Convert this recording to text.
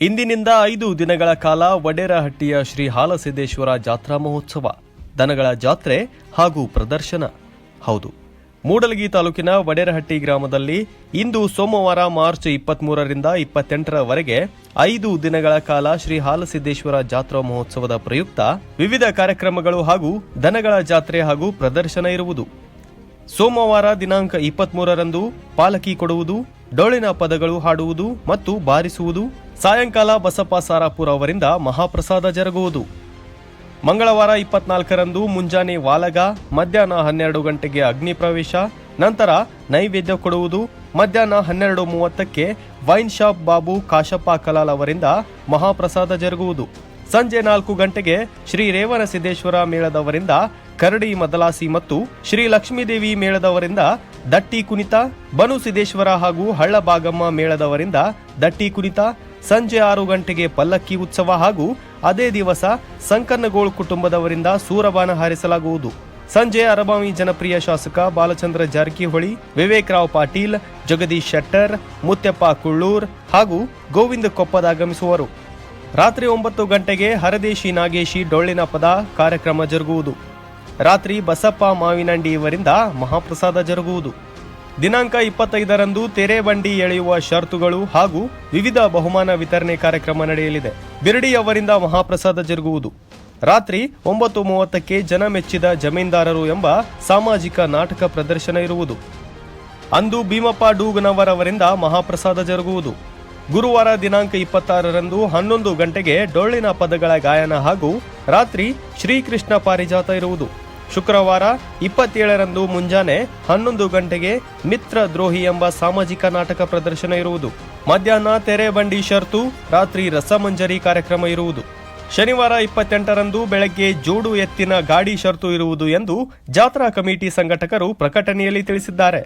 ಇಂದಿನಿಂದ 5 ದಿನಗಳ ಕಾಲ ವಡೇರಹಟ್ಟಿಯ ಶ್ರೀ ಹಾಲಸಿದ್ದೇಶ್ವರ ಜಾತ್ರಾ ಮಹೋತ್ಸವ, ದನಗಳ ಜಾತ್ರೆ ಹಾಗೂ ಪ್ರದರ್ಶನ. ಹೌದು, ಮೂಡಲಗಿ ತಾಲೂಕಿನ ವಡೇರಹಟ್ಟಿ ಗ್ರಾಮದಲ್ಲಿ ಇಂದು ಸೋಮವಾರ ಮಾರ್ಚ್ 23ರಿಂದ 28ರವರೆಗೆ 5 ದಿನಗಳ ಕಾಲ ಶ್ರೀ ಹಾಲಸಿದ್ದೇಶ್ವರ ಜಾತ್ರಾ ಮಹೋತ್ಸವದ ಪ್ರಯುಕ್ತ ವಿವಿಧ ಕಾರ್ಯಕ್ರಮಗಳು ಹಾಗೂ ದನಗಳ ಜಾತ್ರೆ ಹಾಗೂ ಪ್ರದರ್ಶನ ಇರುವುದು. ಸೋಮವಾರ ದಿನಾಂಕ 23ರಂದು ಪಾಲಕಿ ಕೊಡುವುದು, ಡೊಳ್ಳಿನ ಪದಗಳು ಹಾಡುವುದು ಮತ್ತು ಬಾರಿಸುವುದು. ಸಾಯಂಕಾಲ ಬಸಪ್ಪ ಸಾರಾಪುರ ಅವರಿಂದ ಮಹಾಪ್ರಸಾದ ಜರುಗುವುದು. ಮಂಗಳವಾರ 24ರಂದು ಮುಂಜಾನೆ ವಾಲಗ, ಮಧ್ಯಾಹ್ನ 12 ಗಂಟೆಗೆ ಅಗ್ನಿ ಪ್ರವೇಶ, ನಂತರ ನೈವೇದ್ಯ ಕೊಡುವುದು. ಮಧ್ಯಾಹ್ನ 12:30ಕ್ಕೆ ವೈನ್ ಶಾಪ್ ಬಾಬು ಕಾಶಪ್ಪ ಕಲಾಲ್ ಅವರಿಂದ ಮಹಾಪ್ರಸಾದ ಜರುಗುವುದು. ಸಂಜೆ 4 ಗಂಟೆಗೆ ಶ್ರೀ ರೇವಣಸಿದ್ದೇಶ್ವರ ಮೇಳದವರಿಂದ ಕರಡಿ ಮದಲಾಸಿ ಮತ್ತು ಶ್ರೀ ಲಕ್ಷ್ಮೀದೇವಿ ಮೇಳದವರಿಂದ ದಟ್ಟಿ ಕುಣಿತ, ಬನುಸಿದ್ದೇಶ್ವರ ಹಾಗೂ ಹಳ್ಳಬಾಗಮ್ಮ ಮೇಳದವರಿಂದ ದಟ್ಟಿ ಕುಣಿತ. ಸಂಜೆ 6 ಗಂಟೆಗೆ ಪಲ್ಲಕ್ಕಿ ಉತ್ಸವ ಹಾಗೂ ಅದೇ ದಿವಸ ಸಂಕನ್ನಗೋಳು ಕುಟುಂಬದವರಿಂದ ಸೂರಬಾನ ಹಾರಿಸಲಾಗುವುದು. ಸಂಜೆ ಅರಬಾವಿ ಜನಪ್ರಿಯ ಶಾಸಕ ಬಾಲಚಂದ್ರ ಜಾರಕಿಹೊಳಿ, ವಿವೇಕ್ ರಾವ್ ಪಾಟೀಲ್, ಜಗದೀಶ್ ಶೆಟ್ಟರ್, ಮುತ್ಯಪ್ಪ ಕುಳ್ಳೂರ್ ಹಾಗೂ ಗೋವಿಂದ ಕೊಪ್ಪದ ಆಗಮಿಸುವರು. ರಾತ್ರಿ 9 ಗಂಟೆಗೆ ಹರದೇಶಿ ನಾಗೇಶಿ ಡೊಳ್ಳಿನ ಪದ ಕಾರ್ಯಕ್ರಮ ಜರುಗುವುದು. ರಾತ್ರಿ ಬಸಪ್ಪ ಮಾವಿನಂಡಿ ಇವರಿಂದ ಮಹಾಪ್ರಸಾದ ಜರುಗುವುದು. ದಿನಾಂಕ 25ರಂದು ತೆರೆ ಬಂಡಿ ಎಳೆಯುವ ಷರತ್ತುಗಳು ಹಾಗೂ ವಿವಿಧ ಬಹುಮಾನ ವಿತರಣೆ ಕಾರ್ಯಕ್ರಮ ನಡೆಯಲಿದೆ. ಬಿರಡಿ ಅವರಿಂದ ಮಹಾಪ್ರಸಾದ ಜರುಗುವುದು. ರಾತ್ರಿ 9:30ಕ್ಕೆ ಜನಮೆಚ್ಚಿದ ಜಮೀನ್ದಾರರು ಎಂಬ ಸಾಮಾಜಿಕ ನಾಟಕ ಪ್ರದರ್ಶನ ಇರುವುದು. ಅಂದು ಭೀಮಪ್ಪ ಡೂಗನವರ್ ಅವರಿಂದ ಮಹಾಪ್ರಸಾದ ಜರುಗುವುದು. ಗುರುವಾರ ದಿನಾಂಕ 26ರಂದು 11 ಗಂಟೆಗೆ ಡೊಳ್ಳಿನ ಪದಗಳ ಗಾಯನ ಹಾಗೂ ರಾತ್ರಿ ಶ್ರೀಕೃಷ್ಣ ಪಾರಿಜಾತ ಇರುವುದು. ಶುಕ್ರವಾರ 27ರಂದು ಮುಂಜಾನೆ 11 ಗಂಟೆಗೆ ಮಿತ್ರ ದ್ರೋಹಿ ಎಂಬ ಸಾಮಾಜಿಕ ನಾಟಕ ಪ್ರದರ್ಶನ ಇರುವುದು. ಮಧ್ಯಾಹ್ನ ತೆರೆ ಬಂಡಿ ಷರತ್ತು, ರಾತ್ರಿ ರಸಮಂಜರಿ ಕಾರ್ಯಕ್ರಮ ಇರುವುದು. ಶನಿವಾರ 28ರಂದು ಬೆಳಗ್ಗೆ ಜೋಡು ಎತ್ತಿನ ಗಾಡಿ ಷರತ್ತು ಇರುವುದು ಎಂದು ಜಾತ್ರಾ ಕಮಿಟಿ ಸಂಘಟಕರು ಪ್ರಕಟಣೆಯಲ್ಲಿ ತಿಳಿಸಿದ್ದಾರೆ.